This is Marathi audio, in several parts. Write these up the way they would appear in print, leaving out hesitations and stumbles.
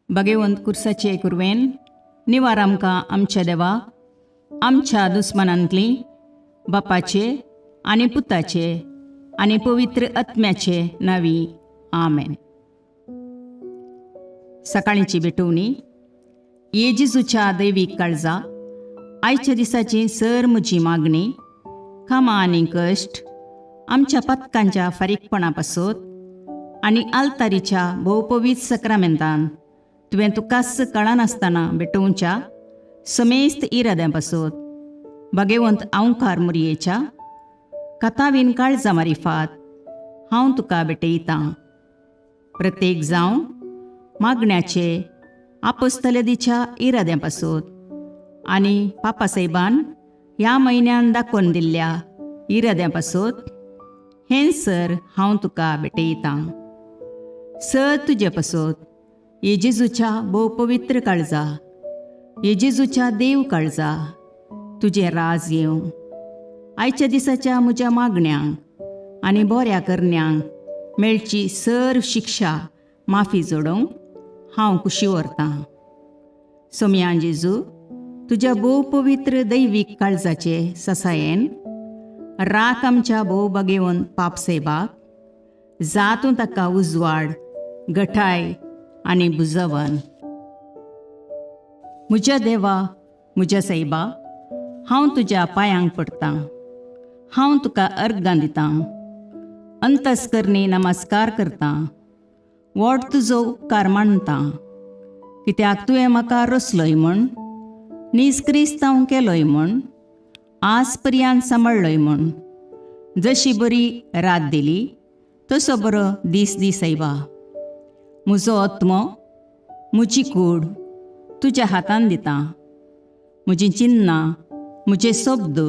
भगवंत कुर्साचे कुरवेन निवार आमकां आमच्या देवा आमच्या दुस्मनांतली बापाचे आनी पुताचे आनी पवित्र आत्म्याचे नावी आमेन. सकाळींची भेटवणी. येजेजूच्या दैवीक काळजा आयच्या दिसाची सर म्हजी मागणी कामां आनी कश्ट आमच्या पथकांच्या फारीकपणा पासत आनी आल्तारीच्या भोवपवीत सक्रामेंतान तुवें तुकास कळनासतना भेटोवच्या समेस्त इराद्यां पासत भगवंत आवकार मुरयेच्या कथावीन काळजा मारिफात हांव तुका भेटयतां. प्रत्येक जावं मागण्याचे आपोस्तलदीच्या इराद्यां पासत आनी पापासाहेबान ह्या म्हयन्यान दाखोवन दिल्ल्या इराद्यां पासत हें सर हांव तुका भेटयतां. सर तुजे पासत येजेजूच्या भोव पवित्र काळजा, येजेजूच्या देव काळजा तुजें राज येवं. आयच्या दिसाच्या म्हज्या मागण्यांक आनी बऱ्या करण्यांक मेळची सर शिक्षा माफी जोडोवंक हांव कुशी व्हरतां. सोम्या जेजू, तुज्या भोव पवित्र दैवीक काळजाचे ससायेन राख आमच्या भोव भगवंत पापसेबाक, जातूं ताका उजवाड, घटाय आनी बुजवण. म्हज्या देवा, म्हज्या सैबा, हांव तुज्या पांयांक पडटां. हांव तुका अर्गां दितां, अंतस्करणी नमस्कार करतां. व्हड तुजो उपकार मानतां, कित्याक तुवें म्हाका रचलोय म्हण, निस्क्रिस्तांव केलोय म्हण, आज पर्यंत सांबाळलोय म्हण. जशी बरी रात दिली तसो बरो दीस दी सैबा. म्हजो आत्मो, म्हजी कूड तुज्या हातान दितां. म्हजीं चिन्नां, म्हजे शब्द,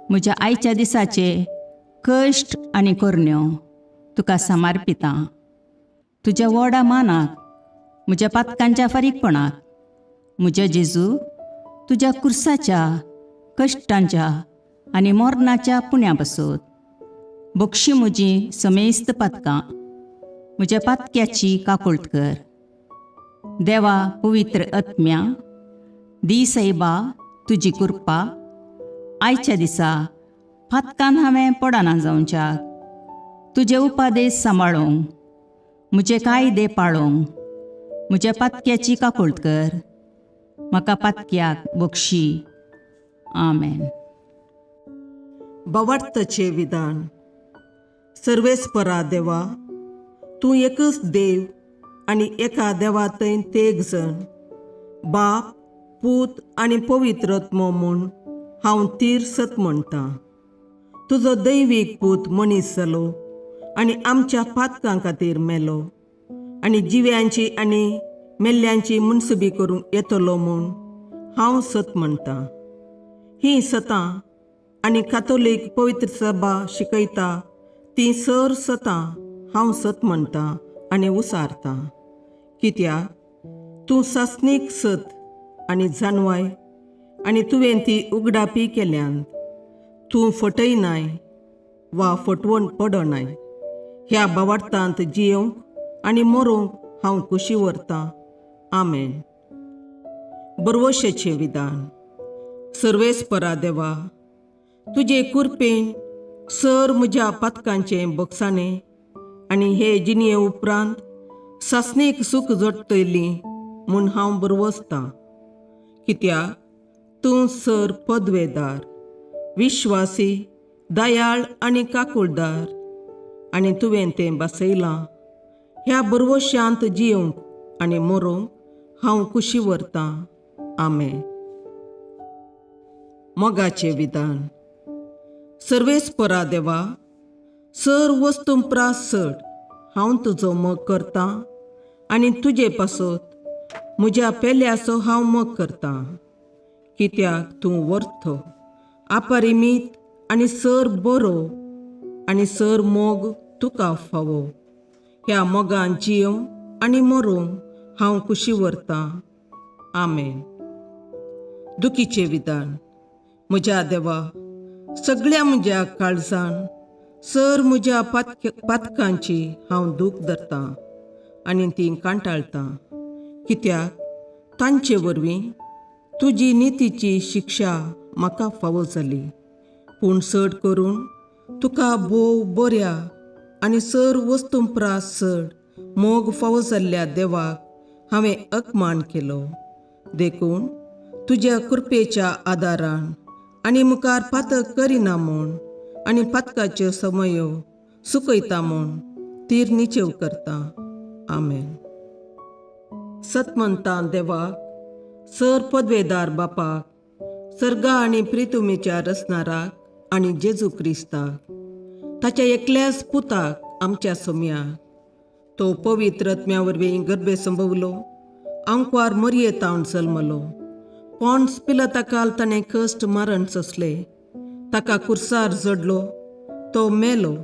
म्हज्या आयच्या दिसाचे कश्ट आनी करण्यो तुका समर्पितां. तुज्या व्हडा मानाक, म्हज्या पातकांच्या फारीकपणाक, म्हज्या जेजू तुज्या कुर्साच्या कश्टांच्या आनी मरणाच्या पुण्या पासत बक्षी म्हजी समेस्त पातकां, म्हज्या पातक्याची काकुळट कर. देवा पवित्र आत्म्या, दी सैबा तुजी कृपा आयच्या दिसा पातकान हांवें पडना जावच्याक, तुजे उपादेश सांबाळोवंक, म्हजे कायदे पाळोवंक म्हज्या पातक्याची काकुळट कर. म्हाका पातक्याक बक्षी. आमेन. भावार्थाचें विधान. सर्वेस्परा देवा, तूं एकच देव आनी एका देवा थंय तेग जण, बाप, पूत आनी पवित्र आत्मो म्हूण हांव तीर सत म्हणटां. तुजो दैवीक पूत मनीस जालो आनी आमच्या पातकां खातीर मेलो आनी जिव्यांची आनी मेल्ल्यांची मुनसुबी करूंक येतलो म्हूण हांव सत म्हणटां. हीं सतां आनी कातोलीक पवित्र सभा शिकयता ती सर सतां हांव सत म्हणटां आनी उसारतां. कित्याक तूं सासणीक सत आनी जानवाय आनी तुवें ती उगडापी केल्यांत. तूं फटयनाय वा फटवण पडनाय. ह्या भावार्थांत जियोंक आनी मरोवंक हांव कुशी व्हरतां. आमेन. बरवशेचें विधान. सर्वेस्परा देवा, तुजे कुरपेन सर म्हज्या पातकांचें बक्षाणें आनी हे जिणये उपरांत सासणेक सूख जोडटली म्हूण हांव बरवसतां. कित्याक तूं सर पदवेदार, विश्वासी, दयाळ आनी काकुळदार आनी तुवें तें बसयलां. ह्या बरवश्यांत जियोंक आनी मरोवंक हांव कुशी व्हरतां. आमेन. मोगाचें विधान. सर्वेस्परा देवा, सर वस्तुंपरास चड हांव तुजो मोग करतां आनी तुजे पासत म्हज्या पेल्याचो हांव मोग करतां. कित्याक तूं वर्थ, अपरिमीत आनी सर बरो आनी सर मोग तुका फावो. ह्या मोगान जियोवंक आनी मरोवंक हांव कुशी व्हरतां. आमेन. दुखीचें विधान. म्हज्या देवा, सगळ्या म्हज्या काळजान सर म्हज्या पातकांची हांव दूख धरतां आनी ती कांटाळतां. कित्याक तांचे वरवीं तुजी नितीची शिक्षा म्हाका फावो जाली. पूण चड करून तुका भोव बऱ्या आनी सर वस्तूंपरास चड मोग फावो जाल्ल्या देवाक हांवें अकमान केलो. देखून तुज्या कृपेच्या आदारान आनी मुखार पातक करिना म्हूण आनी पातकाच्यो समयो सुकयता म्हूण तीर निचेव करता. आमेन. सतमंतां देवाक, सर पदवेदार बापाक, सर्गा आनी प्रितुमेच्या रचणाराक आनी जेजू क्रिस्ताक, ताच्या एकल्याच पुताक आमच्या सोम्याक, तो पवित्र आत्म्या वरवीं गर्भे संभवलो, आंकवार मरयेतावन जल्मलो, पोन्स पिलाताकाल ताणें कश्ट मरण सोंसले, ताका कुर्सार जडलो, तो मेलो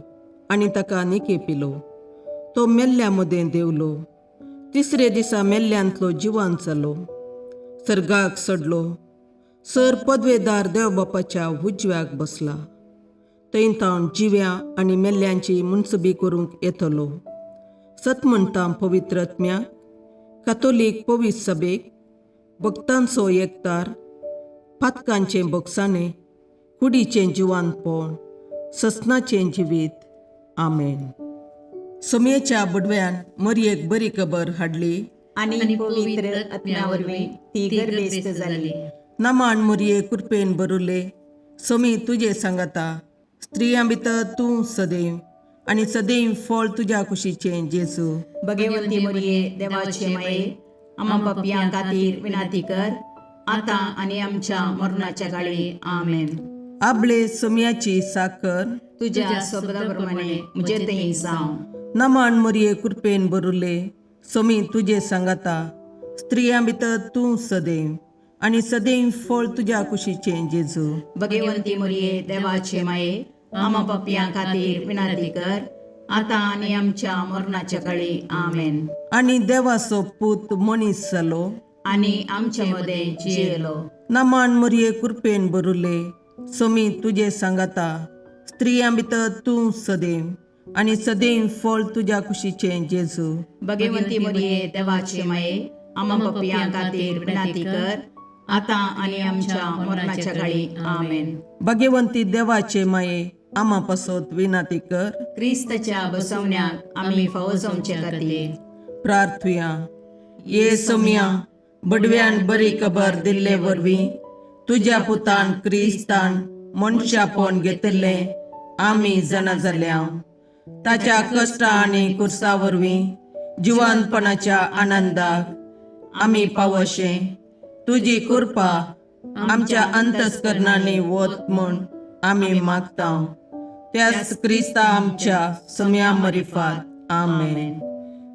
आनी ताका निकेपिलो, तो मेल्ल्या मदें देवलो, तिसरे दिसा मेल्ल्यांतलो जिवांत जालो, सर्गाक चडलो, सर पदवेदार देवबापाच्या उजव्याक बसला, थंय तावन जिव्या आनी मेल्ल्यांची मुनसबी करूंक येतलो. सतमंतां पवित्र आत्म्याक, कातोलीक पवित्र सभेक, भक्तांचो एकतार, पातकांचें बोगसाणें, कुडीचें जिवांतपण, ससनाचें जिवीत. आमेन. सोमयेच्या बुडव्यान मरयेक बरी खबर हाडली आनी पवित्र आत्म्या वरवीं ती गर्भेस्त जाली. नमान मरये कृपेन भरुले, सोमी तुजे सांगाता, स्त्रियां भितर तूं सदैव आनी सदैव फळ तुज्या कुशीचें जेजू. भगवंती मरिये देवाचे माये, आम्हा पापयां खातीर विनाती कर, आतां आनी आमच्या मरणाच्या काळी. आमेन. आपले सोमयाची साकर तुझ्या सोबताप्रमाणे म्हजे थंय जावं. नमान मरये कृपेन भरुले, सोमी तुजे सांगाता, स्त्रियां भितर तूं सदैव आनी सदैव फळ तुज्या कुशीचें जेजू. भगवंती मरिये देवाचे माये, आम्हा पापयां खातीर विनाती कर, आतां आनी आमच्या मरणाच्या काळी. आमेन. आनी देवाचो पूत मनीस जालो आनी आमचे मदें जियेलो. नमान मरये कृपेन भरुले, सोमी तुजे सांगाता, स्त्रियां भितर तूं सदैव आनी सदैव फळ तुज्या कुशीचें जेजू. भगवंती मरिये देवाचे माये, आम्हा पापयां खातीर विनाती कर, आतां आनी आमच्या मरणाच्या काळी. आमेन. भगवंती देवाचे माये, आम्हा पासत विनाती कर. क्रिस्ताच्या बसवण्याक आमी फावो जावचे खातीर प्रार्थुया. ये सोम्या, बडव्यान बरी खबर दिल्ले वरवीं तुज्या पुतान क्रिस्तान मनशापण घेतिल्लें आमी जाणा जाल्या. ताच्या कश्टा आनी कुर्सा वरवीं जिवंतपणाच्या आनंदाक आमी पावशे. तुजी कृपा आमच्या अंतस्करणांनी वत म्हूण आमी मागता. त्याच क्रिस्ता आमच्या सोम्या मरिफात. आमेन.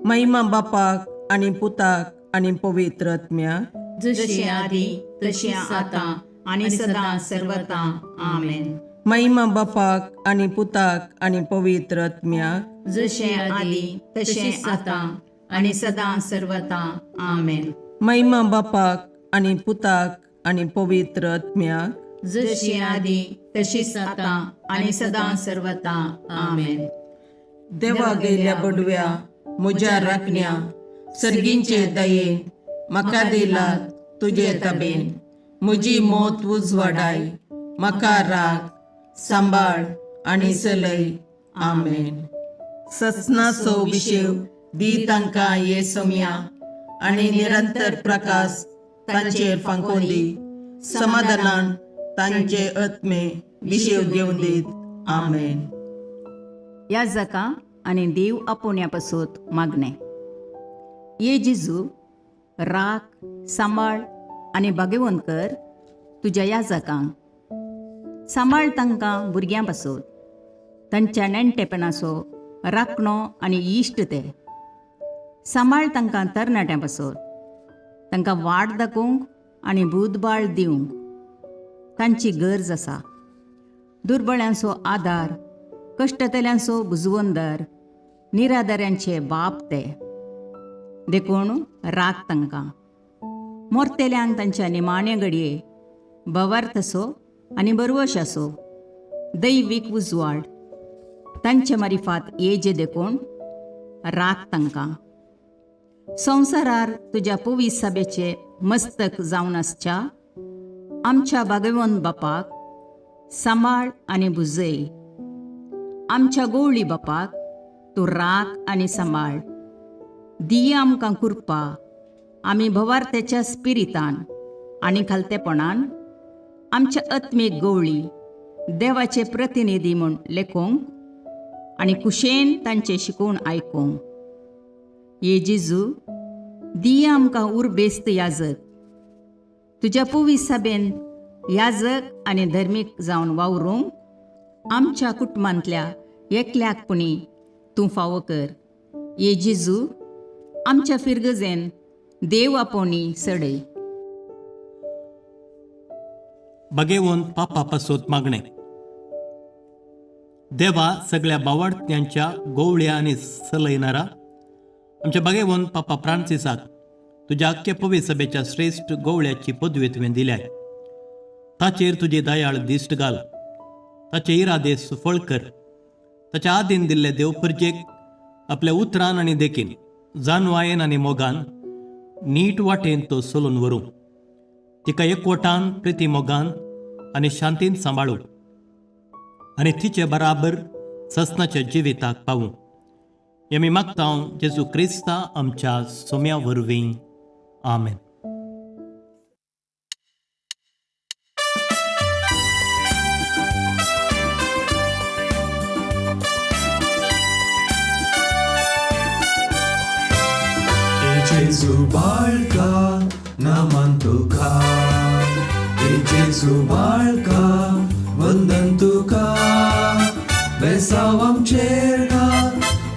महिमा बापाक आनी पुताक आनी पवित्र आत्म्याक, जशी आदी तशी आतां आनी सदां सर्वता. आमेन. महिमा बापाक आनी पुताक आनी पवित्र आत्म्याक, जशे आदी तशे आतां आनी सदां सर्वता. आमेन. महिमा बापाक आनी पुताक आनी पवित्र आत्म्याक, जशी आदी तशीच आतां आनी सदां सर्वता. आमेन. देवा गेल्या बडव्या म्हज्या राखण्या, सर्गींचे दयेन म्हाका दिला तुजे ताबेन. म्हजी मोत उजवाडाय, म्हाका राख, सांबाळ आनी चलय. आमेन. ससनाचो विशेव दी तांकां ये सोम्या, आनी निरंतर प्रकाश तांचेर फांकून दी. समाधानान तांचे आत्मे विशेव घेवन दीत. आमेन. याजकां आनी देव आपोवण्या पासत मागणें. ये जेजू, राख, सांबाळ आनी भगवंत कर तुज्या याजकांक. सांबाळ तांकां भुरग्यां पासत, तांच्या नेणटेपणाचो राखणो आनी इश्ट ते. सांबाळ तांकां तरणाट्यां पासत, तांकां वाट दाखोवंक आनी बुदबाळ दिवंक तांची गरज आसा. दुर्बळ्यांचो आदार, कश्टतल्यांचो बुजवंदर, निराधाऱ्यांचे बाप ते. देखून राख तांकां. मोरतेल्यांक तांच्या निमाणे घडये भवार्थसो आनी बरवशाचो दैवीक उजवाड तांचे मारिफात येजे देखून राख तांकां. संवसारार तुज्या पवित्र सभेचे मस्तक जावन आसच्या आमच्या भगवंत बापाक सांबाळ आनी बुजय. आमच्या गवळी बापाक तूं राख आनी सांबाळ. दिये आमकां कुरपा आमी भवार्थ्याच्या स्पिरितान आनी खालतेपणान आमच्या आत्मीक गवळी देवाचे प्रतिनिधी म्हूण लेखोंक आनी कुशेन तांचे शिकवण आयकूंक. ये जेजू दिये आमकां उर्बेस्त याजक. तुज्या पवित्र सभेन याजक आनी धर्मीक जावन वावरूंक आमच्या कुटुंबांतल्या एकल्याकपणी तूं फावो कर. ये जेजू आमच्या फिरगजेन देव आपोवणी सडय. भगवंत पापा पासत मागणे. देवा सगळ्या बावार्थ्यांच्या गोवळ्या आनी सलयणारा आमच्या भगवंत पापा फ्रांसिसाक तुज्या आख्या पवित्र सभेच्या श्रेष्ठ गोवळ्याची पदवी तुवें दिल्या. ताचेर तुजी दयाळ दिश्ट घाल. ताचे इरादे सुफळ कर. ताच्या आदीन दिल्ले देवपर्जेक आपल्या उतरान आनी देखीन जानवायेन आनी मोगान नीट वाटेन तो चलून व्हरूं. तिका एकवटान प्रिती मोगान आनी शांतीन सांबाळूं आनी तिचे बराबर ससनाच्या जिविताक पावूं. हें आमी मागता जेजू क्रिस्ता आमच्या सोम्या वरवीं. आमेन. Jesu barca naman tuka, Jesu barca vandan tuka, besawam cerca,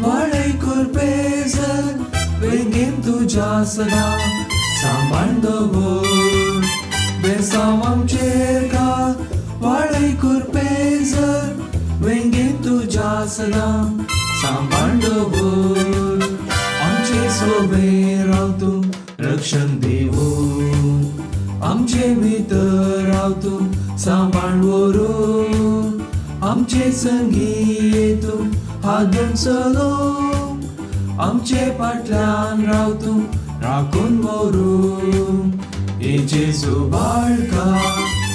valai kurpezan, vengem tuja sada, samandovor. Besawam cerca, valai kurpezan, vengem tuja sada, samandovor. आमचे सोबे रावतू रक्षण देवून, आमचे भितर रावतू सांबाळ व्हरून, आमचे संगी येतू हादून चलो, आमचे फाटल्यान रावतू राखून व्हरून. ए जेजू बाळका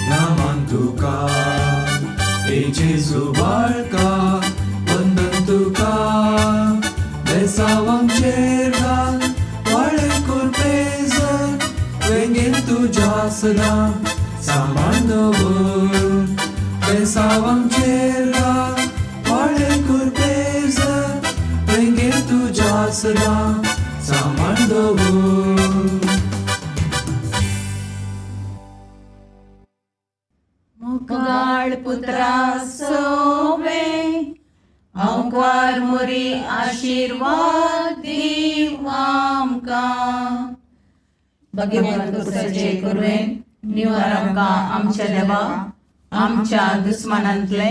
नामान तुका, ए जेजू बाळका वंदन तुका. बेसावम चेरगान वाळे कुरपेजन, वेंगेन तुझ्या सदा सांबाळ दवर. बेसावम चेरगान वाळे कुरपेजन, वेंगेन तुझ्या सदा सांबाळ दवर. मुगाळ पुत्रा सोवे आमकां मोरी आशीर्वाद दीव आमकां. भगवंत कुसाचे करुवेन निवार आमकां आमच्या देवा आमच्या दुस्मानांतले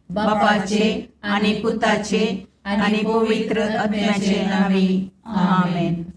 बापाचे आनी पुताचे आनी पवित्र आत्म्याचे नांवी. आमेन.